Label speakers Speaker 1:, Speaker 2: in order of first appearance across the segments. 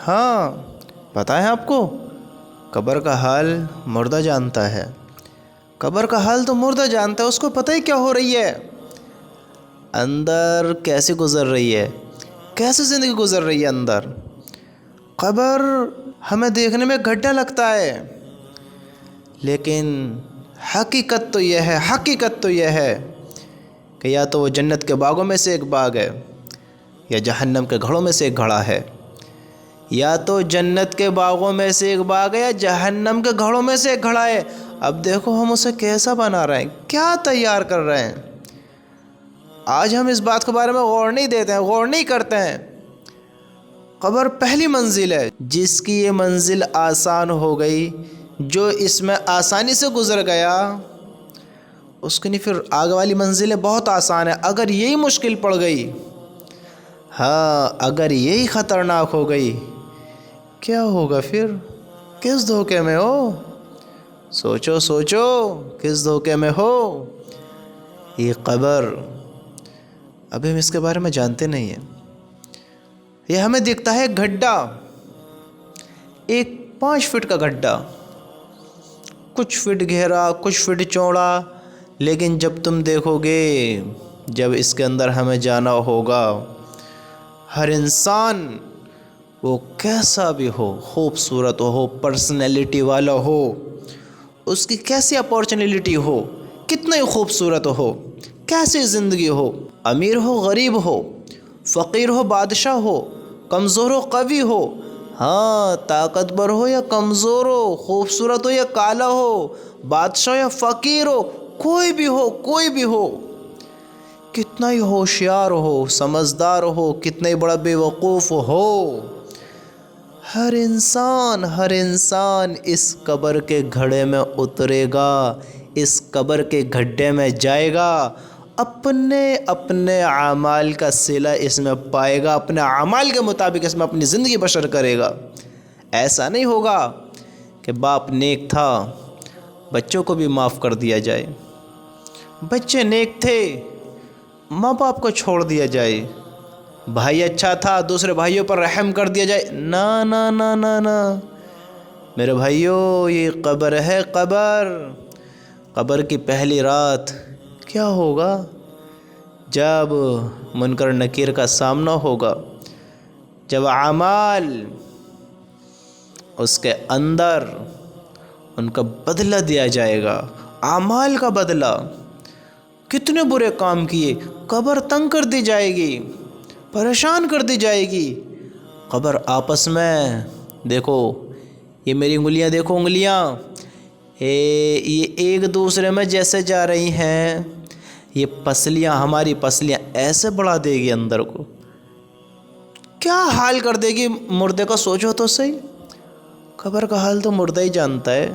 Speaker 1: ہاں، پتہ ہے آپ کو، قبر کا حال مردہ جانتا ہے۔ قبر کا حال تو مردہ جانتا ہے، اس کو پتہ ہی کیا ہو رہی ہے، اندر کیسے گزر رہی ہے، کیسے زندگی گزر رہی ہے اندر۔ قبر ہمیں دیکھنے میں گڈھا لگتا ہے، لیکن حقیقت تو یہ ہے کہ یا تو وہ جنت کے باغوں میں سے ایک باغ ہے، یا جہنم کے گھڑوں میں سے ایک گھڑا ہے۔ یا تو جنت کے باغوں میں سے ایک باغ ہے، یا جہنم کے گھڑوں میں سے ایک گھڑا ہے۔ اب دیکھو ہم اسے کیسا بنا رہے ہیں، کیا تیار کر رہے ہیں۔ آج ہم اس بات کے بارے میں غور نہیں دیتے ہیں، غور نہیں کرتے ہیں۔ قبر پہلی منزل ہے، جس کی یہ منزل آسان ہو گئی، جو اس میں آسانی سے گزر گیا، اس کی نہیں پھر آگے والی منزلیں بہت آسان ہے۔ اگر یہی مشکل پڑ گئی، ہاں اگر یہی خطرناک ہو گئی، کیا ہوگا پھر؟ کس دھوکے میں ہو؟ سوچو کس دھوکے میں ہو؟ یہ قبر، ابھی ہم اس کے بارے میں جانتے نہیں ہیں۔ یہ ہمیں دکھتا ہے گڈھا، ایک 5 فٹ کا گڈھا، کچھ فٹ گہرا کچھ فٹ چوڑا، لیکن جب تم دیکھو گے، جب اس کے اندر ہمیں جانا ہوگا، ہر انسان وہ کیسا بھی ہو، خوبصورت ہو، پرسنالٹی والا ہو، اس کی کیسی اپارچونیلٹی ہو، کتنا ہی خوبصورت ہو، کیسی زندگی ہو، امیر ہو غریب ہو، فقیر ہو بادشاہ ہو، کمزور ہو قوی ہو، ہاں طاقتور ہو یا کمزور ہو، خوبصورت ہو یا کالا ہو، بادشاہ یا فقیر ہو، کوئی بھی ہو، کتنا ہی ہوشیار ہو، سمجھدار ہو، کتنا ہی بڑا بے وقوف ہو، ہر انسان اس قبر کے گھڑے میں اترے گا، اس قبر کے گڈھے میں جائے گا، اپنے اعمال کا صلہ اس میں پائے گا، اپنے اعمال کے مطابق اس میں اپنی زندگی بسر کرے گا۔ ایسا نہیں ہوگا کہ باپ نیک تھا، بچوں کو بھی معاف کر دیا جائے، بچے نیک تھے، ماں باپ کو چھوڑ دیا جائے، بھائی اچھا تھا، دوسرے بھائیوں پر رحم کر دیا جائے، نا نا نا نا نا میرے بھائیوں، یہ قبر ہے، قبر کی پہلی رات کیا ہوگا؟ جب منکر نکیر کا سامنا ہوگا، جب اعمال اس کے اندر ان کا بدلہ دیا جائے گا، اعمال کا بدلہ، کتنے برے کام کیے، قبر تنگ کر دی جائے گی، پریشان کر دی جائے گی۔ قبر آپس میں دیکھو، یہ میری انگلیاں دیکھو، انگلیاں یہ ایک دوسرے میں جیسے جا رہی ہیں، یہ پسلیاں، ہماری پسلیاں ایسے بڑھا دے گی اندر کو، کیا حال کر دے گی مردے کا، سوچو تو صحیح۔ قبر کا حال تو مردہ ہی جانتا ہے،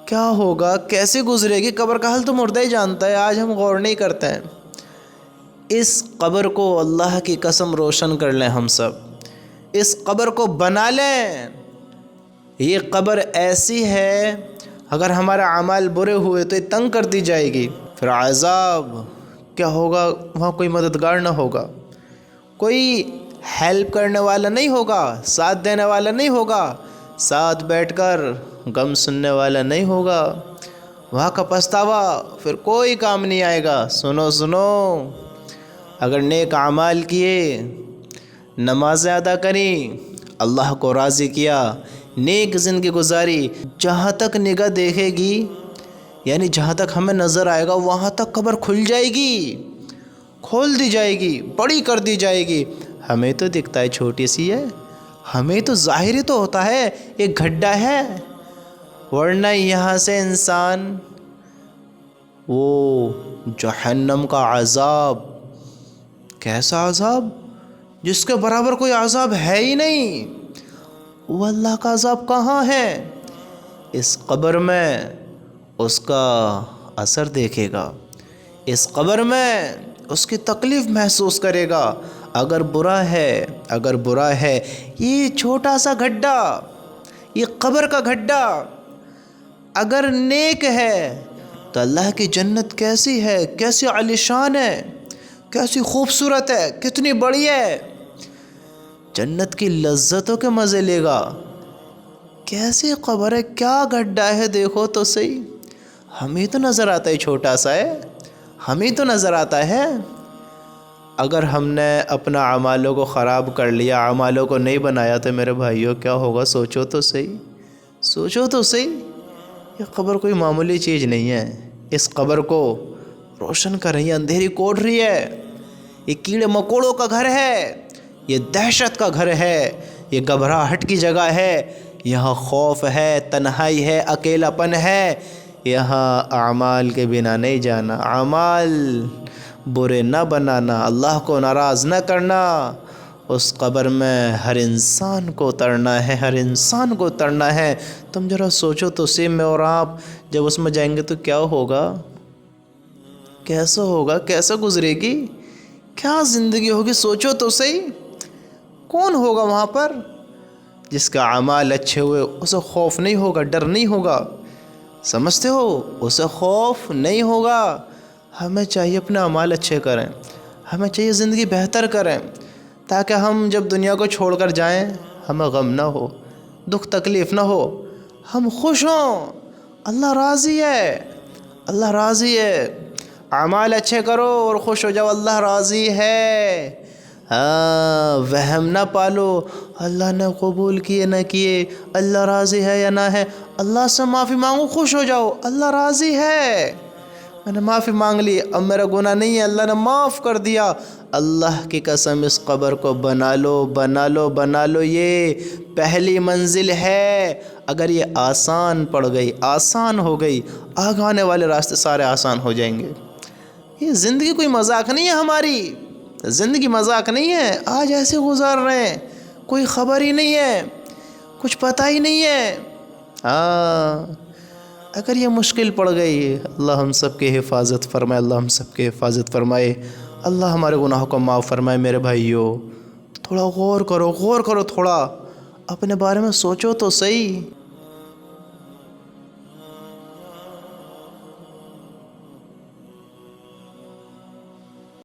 Speaker 1: کیا ہوگا، کیسے گزرے گی، قبر کا حال تو مردہ ہی جانتا ہے، آج ہم غور نہیں کرتے ہیں۔ اس قبر کو اللہ کی قسم روشن کر لیں ہم سب، اس قبر کو بنا لیں۔ یہ قبر ایسی ہے، اگر ہمارا اعمال برے ہوئے تو یہ تنگ کر دی جائے گی، پھر عذاب کیا ہوگا، وہاں کوئی مددگار نہ ہوگا، کوئی ہیلپ کرنے والا نہیں ہوگا، ساتھ دینے والا نہیں ہوگا، ساتھ بیٹھ کر غم سننے والا نہیں ہوگا، وہاں کا پچھتاوا پھر کوئی کام نہیں آئے گا۔ سنو، اگر نیک اعمال کیے، نمازیں ادا کریں، اللہ کو راضی کیا، نیک زندگی گزاری، جہاں تک نگاہ دیکھے گی، یعنی جہاں تک ہمیں نظر آئے گا، وہاں تک قبر کھل جائے گی، کھول دی جائے گی، بڑی کر دی جائے گی۔ ہمیں تو دکھتا ہے چھوٹی سی ہے، ہمیں تو ظاہری تو ہوتا ہے ایک گڈھا ہے، ورنہ یہاں سے انسان وہ جہنم کا عذاب، کیسا عذاب جس کے برابر کوئی عذاب ہے ہی نہیں، وہ اللہ کا عذاب کہاں ہے؟ اس قبر میں اس کا اثر دیکھے گا، اس قبر میں اس کی تکلیف محسوس کرے گا۔ اگر برا ہے یہ چھوٹا سا گڈھا، یہ قبر کا گڈھا، اگر نیک ہے تو اللہ کی جنت کیسی ہے، کیسی عالیشان ہے، کیسی خوبصورت ہے، کتنی بڑی ہے۔ جنت کی لذتوں کے مزے لے گا۔ کیسی قبر ہے، کیا گڈھا ہے، دیکھو تو صحیح۔ ہمیں تو نظر آتا ہے چھوٹا سا ہے، ہمیں تو نظر آتا ہے۔ اگر ہم نے اپنا اعمالوں کو خراب کر لیا، اعمالوں کو نہیں بنایا تو میرے بھائیوں کیا ہوگا؟ سوچو تو صحیح، سوچو تو صحیح۔ یہ قبر کوئی معمولی چیز نہیں ہے۔ اس قبر کو روشن کر رہی ہے، اندھیری کوٹ رہی ہے۔ یہ کیڑے مکوڑوں کا گھر ہے، یہ دہشت کا گھر ہے، یہ گھبراہٹ کی جگہ ہے۔ یہاں خوف ہے، تنہائی ہے، اکیلا پن ہے۔ یہاں اعمال کے بنا نہیں جانا، اعمال برے نہ بنانا، اللہ کو ناراض نہ کرنا۔ اس قبر میں ہر انسان کو اترنا ہے، ہر انسان کو اترنا ہے۔ تم ذرا سوچو تو صحیح، میں اور آپ جب اس میں جائیں گے تو کیا ہوگا؟ کیسا ہوگا؟ کیسا گزرے گی؟ کیا زندگی ہوگی؟ سوچو تو صحیح۔ کون ہوگا وہاں پر؟ جس کا اعمال اچھے ہوئے اسے خوف نہیں ہوگا، ڈر نہیں ہوگا، سمجھتے ہو؟ اسے خوف نہیں ہوگا۔ ہمیں چاہیے اپنے اعمال اچھے کریں، ہمیں چاہیے زندگی بہتر کریں، تاکہ ہم جب دنیا کو چھوڑ کر جائیں ہمیں غم نہ ہو، دکھ تکلیف نہ ہو، ہم خوش ہوں۔ اللہ راضی ہے، اللہ راضی ہے۔ اعمال اچھے کرو اور خوش ہو جاؤ، اللہ راضی ہے۔ وہم نہ پالو، اللہ نے قبول کیے نہ کیے، اللہ راضی ہے یا نہ ہے۔ اللہ سے معافی مانگو، خوش ہو جاؤ، اللہ راضی ہے۔ میں نے معافی مانگ لی، اب میرا گناہ نہیں ہے، اللہ نے معاف کر دیا۔ اللہ کی قسم اس قبر کو بنا لو، بنا لو، بنا لو۔ یہ پہلی منزل ہے۔ اگر یہ آسان پڑ گئی، آسان ہو گئی، آگے آنے والے راستے سارے آسان ہو جائیں گے۔ یہ زندگی کوئی مذاق نہیں ہے ہماری، زندگی مذاق نہیں ہے۔ آج ایسے گزار رہے ہیں، کوئی خبر ہی نہیں ہے، کچھ پتہ ہی نہیں ہے۔ اگر یہ مشکل پڑ گئی، اللہ ہم سب کی حفاظت فرمائے، اللہ ہم سب کی حفاظت فرمائے، اللہ ہمارے گناہوں کو معاف فرمائے۔ میرے بھائیوں تھوڑا غور کرو، غور کرو، تھوڑا اپنے بارے میں سوچو تو صحیح۔